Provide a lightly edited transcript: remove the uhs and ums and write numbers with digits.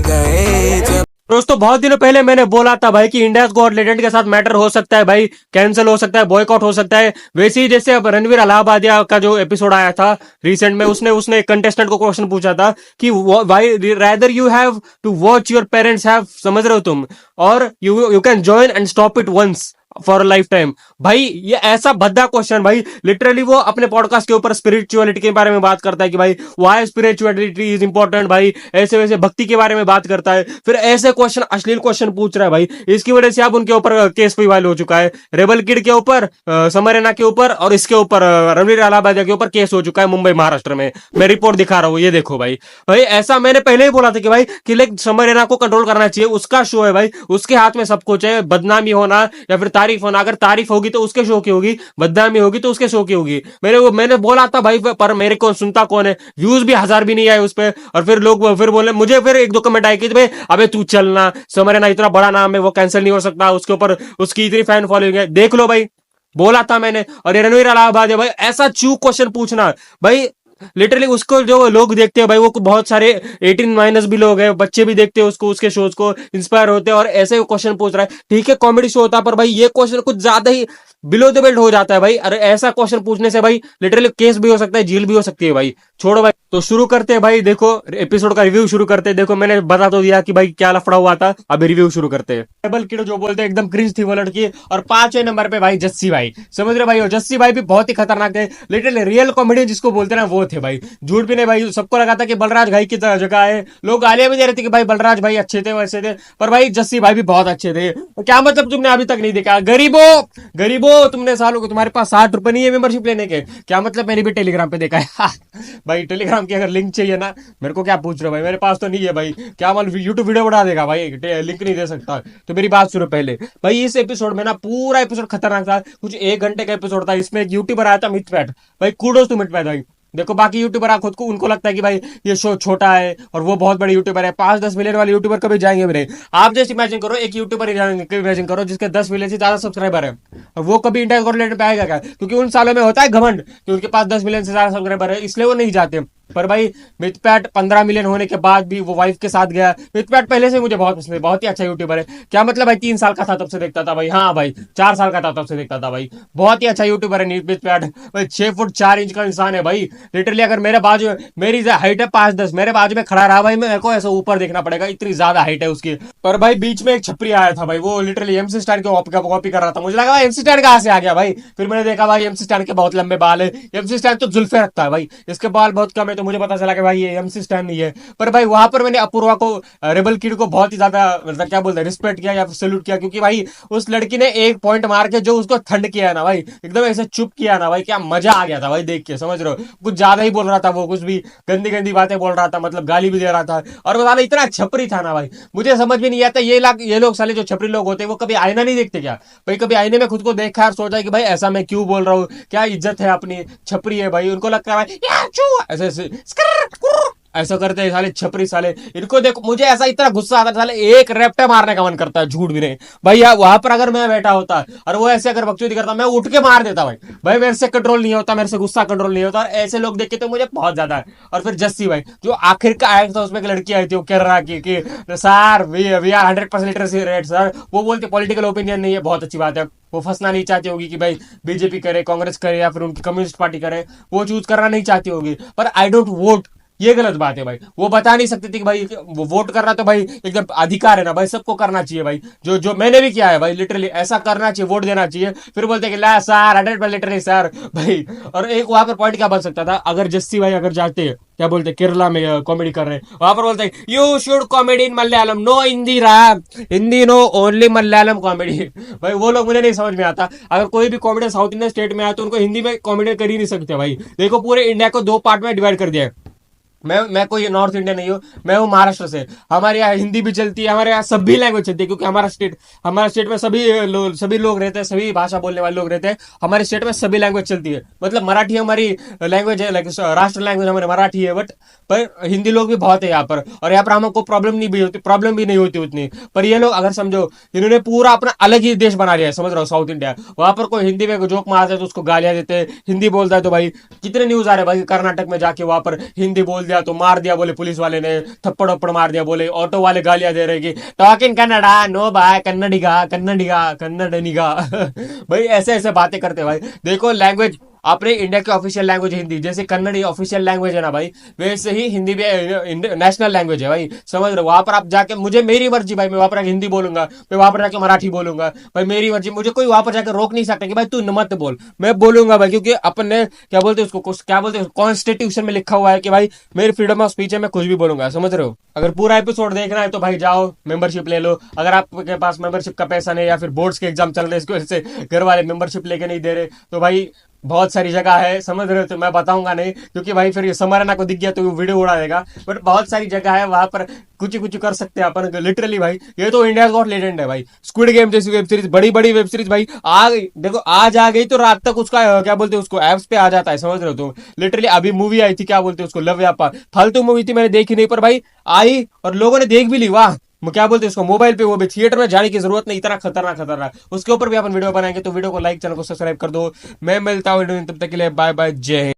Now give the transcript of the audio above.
गए। दोस्तों बहुत दिनों पहले मैंने बोला था भाई कि इंडिया गॉट लेजेंड के साथ मैटर हो सकता है भाई, कैंसिल हो सकता है, बॉयकॉट हो सकता है। वैसे ही जैसे अब रणवीर अलाहाबादिया का जो एपिसोड आया था रिसेंट में, उसने उसने एक कंटेस्टेंट को क्वेश्चन पूछा था कि why rather you have to watch your parents have, समझ रहे हो तुम, और you can join and stop it once for life time. भाई ये ऐसा भद्दा क्वेश्चन भाई, लिटरली वो अपने पॉडकास्ट के ऊपर स्पिरिचुअलिटी के बारे में बात करता है कि भाई वाई स्पिरिचुअलिटी इज इंपॉर्टेंट, भाई ऐसे वैसे भक्ति के बारे में बात करता है, फिर ऐसे क्वेश्चन अश्लील क्वेश्चन पूछ रहा है भाई। इसकी वजह से अब उनके ऊपर केस भी फाइल हो चुका है, रेबल किड के ऊपर, समरेना के ऊपर, और इसके ऊपर रणवीर अलाहाबादिया के ऊपर केस हो चुका है मुंबई महाराष्ट्र में। मैं रिपोर्ट दिखा रहा हूँ, ये देखो भाई। भाई ऐसा मैंने पहले ही बोला था कि भाई कि लाइक समरेना को कंट्रोल करना चाहिए, उसका शो है भाई, उसके हाथ में सब कुछ है, बदनामी होना या फिर तारीफ होना, अगर तारीफ होगी तो उसके शो की होगी, बदनामी होगी तो उसके शो की होगी। मैंने बोला था भाई, पर मेरे को सुनता कौन है, व्यूज भी 1000 भी नहीं आए उस पर। और फिर लोग फिर बोले मुझे, फिर एक दो कमेंट आए कि भाई अबे तू चलना, समरेना इतना बड़ा नाम है, वो कैंसिल नहीं हो सकता, उसके ऊपर उसकी इतनी फैन फॉलोइंग है, देख लो भाई, बोला था मैंने। और ये रणवीर अलाहाबाद भाई ऐसा चूक क्वेश्चन पूछना भाई, लिटरली उसको जो लोग देखते हैं भाई, वो बहुत सारे 18 माइनस भी लोग हैं, बच्चे भी देखते हैं उसको, उसके शोज को इंस्पायर होते हैं, और ऐसे क्वेश्चन पूछ रहा है। ठीक है कॉमेडी शो होता है, पर भाई ये क्वेश्चन कुछ ज्यादा ही बिलो द बेल्ट हो जाता है भाई। अरे ऐसा क्वेश्चन पूछने से भाई लिटरली केस भी हो सकता है, जेल भी हो सकती है भाई। छोड़ो भाई, तो शुरू करते हैं भाई, देखो एपिसोड का रिव्यू शुरू करते हैं। देखो मैंने बता तो दिया कि भाई क्या लफड़ा हुआ था, अभी रिव्यू शुरू करते हैं। टेबल किड जो बोलते हैं एकदम क्रिंज थी वो लड़की। और 5वें नंबर पे भाई जस्सी भाई, समझ रहे भाई हो, जस्सी भाई भी बहुत ही खतरनाक थे, लिटरली रियल कॉमेडी जिसको बोलते ना वो थे भाई, झूठ भी नहीं भाई। सबको लगा था कि बलराज भाई की जगह है, लोग गालियां भी दे रहे थे कि भाई बलराज भाई अच्छे थे वैसे थे, पर भाई जस्सी भाई भी बहुत अच्छे थे। क्या मतलब तुमने अभी तक नहीं देखा, गरीबों गरीबों, तुमने सालों को तुम्हारे पास 60 रुपए नहीं है मेंबरशिप लेने के, क्या मतलब मैंने भी टेलीग्राम पे देखा है भाई टेलीग्राम की अगर लिंक चाहिए ना, मेरे को क्या पूछ रहे हो भाई, मेरे पास तो नहीं है भाई, क्या मतलब यूट्यूब वीडियो बना देगा भाई, लिंक नहीं दे सकता। तो मेरी बात सुनो पहले भाई, इस एपिसोड में ना पूरा एपिसोड खतरनाक था, कुछ 1 घंटे का एपिसोड था। इसमें एक यूट्यूबर आया था मिटपैट भाई, कूडोस टू मिटपैट भाई। देखो बाकी यूट्यूबर खुद को उनको लगता है कि भाई ये शो छोटा है और वो बहुत बड़े यूट्यूबर है, 5-10 मिलियन वाले यूट्यूबर कभी जाएंगे भी नहीं। आप जैसे इमेजिन करो एक यूट्यूबर इमेजिन करो जिसके 10 मिलियन से ज्यादा सब्सक्राइबर है, और वो कभी इंडिया गॉट पे आएगा क्या? क्योंकि उन सालों में होता है घमंड कि उनके पास 10 मिलियन से ज्यादा सब्सक्राइबर है, इसलिए वो नहीं जाते। पर भाई मिथपैट 15 मिलियन होने के बाद भी वो वाइफ के साथ गया। मिथपैट पहले से मुझे बहुत पसंद है, बहुत ही अच्छा यूट्यूबर है। क्या मतलब भाई 3 साल का था तब से देखता था भाई, हाँ भाई 4 साल का था तब से देखता था भाई, बहुत ही अच्छा यूट्यूबर है मिथपैट भाई। 6 फुट 4 इंच का इंसान है भाई, लिटरली अगर मेरे बाजू, मेरी हाइट है 5-10, मेरे बाजू में खड़ा रहा भाई, मेरे को ऐसा ऊपर देखना पड़ेगा, इतनी ज्यादा हाइट है उसकी। पर भाई बीच में एक छपरी आया था भाई, वो लिटरली एमसी स्टैन की कॉपी कर रहा था, मुझे लगा भाई एमसी स्टैन कहां से आ गया भाई, फिर मैंने देखा भाई एमसी स्टैन के बहुत लंबे बाल है, एमसी स्टैन तो जुल्फे रखता है भाई, इसके बाल बहुत कम है, तो मुझे पता चला कि भाई ये एमसी स्टैन नहीं है। पर भाई वहां पर मैंने अपूर्वा को, रेबल किड को बहुत ही ज्यादा मतलब क्या बोलते हैं रिस्पेक्ट किया या फिर सैल्यूट किया, क्योंकि भाई उस लड़की ने एक पॉइंट मार के जो उसको ठंड किया ना भाई, एकदम ऐसे चुप किया ना भाई, क्या मजा आ गया था भाई देख के, समझ रहे हो। कुछ ज्यादा ही बोल रहा था वो, कुछ भी गंदी गंदी बातें बोल रहा था, मतलब गाली भी दे रहा था, और वो साला इतना छपरी था ना भाई, मुझे समझ में नहीं आता ये लोग साले जो छपरी लोग होते हैं वो कभी आईना नहीं देखते क्या भाई, कभी आईने में खुद को देखा और सोचा कि भाई ऐसा मैं क्यों बोल रहा हूँ, क्या इज्जत है अपनी, छपरी है भाई, उनको लगता है भाई ऐसे ऐसा करते हैं साले छपरी साले। इनको देखो मुझे ऐसा इतना गुस्सा आता है, साले एक रैप्टा मारने का मन करता है, झूठ भी नहीं भाई। वहां पर अगर मैं बैठा होता और वो ऐसे अगर बकचोदी करता, मैं उठ के मार देता भाई। भाई मेरे से कंट्रोल नहीं होता, मेरे से गुस्सा कंट्रोल नहीं होता, और ऐसे लोग देख के तो मुझे बहुत ज्यादा है। और फिर जस्सी भाई जो आखिर का आया था, उसमें एक लड़की आई थी, वो कह रहा कि sir we are 100% literacy rate sir, वो बोलते पॉलिटिकल ओपिनियन नहीं है, बहुत अच्छी बात है, वो फंसना नहीं चाहती होगी कि भाई बीजेपी करे, कांग्रेस करे या फिर उनकी कम्युनिस्ट पार्टी करे, वो चूज करना नहीं चाहती होगी। पर आई डोंट वोट, ये गलत बात है भाई, वो बता नहीं सकती थी कि भाई वो वोट करना तो भाई एकदम अधिकार है ना भाई, सबको करना चाहिए भाई, जो जो मैंने भी किया है भाई, लिटरली ऐसा करना चाहिए, वोट देना चाहिए। फिर बोलते कि ला सर 100% लिटरली सर भाई। और एक वहां पर पॉइंट क्या बन सकता था, अगर जस्सी भाई अगर जाते क्या बोलते केरला में कॉमेडी कर रहे हैं, वहां पर बोलते you should comedy in Malayalam, no Hindi रहा, Hindi no only Malayalam comedy भाई। वो लोग मुझे नहीं समझ में आता, अगर कोई भी कॉमेडी साउथ इंडियन स्टेट में आया तो उनको हिंदी में कॉमेडी कर ही नहीं सकते भाई। देखो पूरे इंडिया को 2 पार्ट में डिवाइड कर दिया है, मैं कोई नॉर्थ इंडियन नहीं हूँ, मैं हूँ महाराष्ट्र से, हमारे यहाँ हिंदी भी चलती है, हमारे यहाँ सभी लैंग्वेज चलती है, क्योंकि हमारा स्टेट में सभी लोग रहते हैं, सभी भाषा बोलने वाले लोग रहते हैं, हमारे स्टेट में सभी लैंग्वेज चलती है। मतलब मराठी हमारी लैंग्वेज है, राष्ट्र लैंग्वेज हमारी मराठी है, बट पर हिंदी लोग भी बहुत है यहाँ पर, और यहाँ पर हमको प्रॉब्लम भी नहीं होती उतनी। पर ये लोग अगर समझो, इन्होंने पूरा अपना अलग ही देश बना लिया है, समझ रहे हो, साउथ इंडिया, वहां पर कोई हिंदी में जोक मारता है तो उसको गालियां देते हैं, हिंदी बोलता है तो भाई कितने न्यूज आ रहे हैं भाई, कर्नाटक में जाके वहां पर हिंदी बोल दिया तो मार दिया बोले पुलिस वाले ने, थप्पड़ वप्पड़ मार दिया बोले, ऑटो वाले गालियां दे रहे कि टॉक इन कन्नड़ा, नो भाई कन्नडिगा कन्नडिगा कन्नडनिगा भाई ऐसे ऐसे बातें करते भाई। देखो लैंग्वेज, अपने इंडिया की ऑफिशियल लैंग्वेज हिंदी, जैसे कन्नड़ी ऑफिशियल लैंग्वेज है ना भाई, वैसे ही हिंदी भी नेशनल लैंग्वेज है भाई, समझ रहे हो। वहां पर आप जाके, मुझे मेरी मर्जी भाई, मैं वहां पर जाके हिंदी बोलूंगा, मैं वहां पर जाके मराठी बोलूंगा भाई, मेरी मर्जी, मुझे कोई वहां पर जाकर रोक नहीं सकता कि भाई तू मत बोल, मैं बोलूंगा भाई, क्योंकि अपन ने क्या बोलते हैं उसको, क्या बोलते हैं, कॉन्स्टिट्यूशन में लिखा हुआ है कि भाई मेरी फ्रीडम ऑफ स्पीच है, मैं कुछ भी बोलूंगा, समझ रहे हो। अगर पूरा एपिसोड देखना है तो भाई जाओ मेंबरशिप ले लो, अगर आपके पास मेंबरशिप का पैसा नहीं, या फिर बोर्ड्स के एग्जाम चल रहे हैं इसकी वजह से घर वाले मेंबरशिप लेके नहीं दे रहे, तो भाई बहुत सारी जगह है, समझ रहे हो, तो मैं बताऊंगा नहीं, क्योंकि भाई फिर समरना को दिख गया तो वो वीडियो उड़ा देगा, बट बहुत सारी जगह है वहां पर कुछ कुछ कर सकते हैं अपन लिटरली भाई। ये तो इंडिया गॉट लेजेंड है भाई। स्क्विड गेम जैसी वेब सीरीज, बड़ी बड़ी वेब सीरीज भाई आ गई, देखो आज आ गई तो रात तक उसका क्या बोलते हैं उसको, एप्स पे आ जाता है, समझ रहे हो। तो लिटरली अभी मूवी आई थी, क्या बोलते हैं उसको, लव व्यापार, फालतू मूवी थी, मैंने देखी नहीं, पर भाई आई और लोगों ने देख भी ली, वाह। क्या बोलते हैं उसको, मोबाइल पे, वो भी थिएटर में जाने की जरूरत नहीं, इतना खतरनाक खतरनाक, उसके ऊपर भी अपन वीडियो बनाएंगे, तो वीडियो को लाइक, चैनल को सब्सक्राइब कर दो। मैं मिलता हूँ तब तक के लिए, बाय बाय, जय हिंद।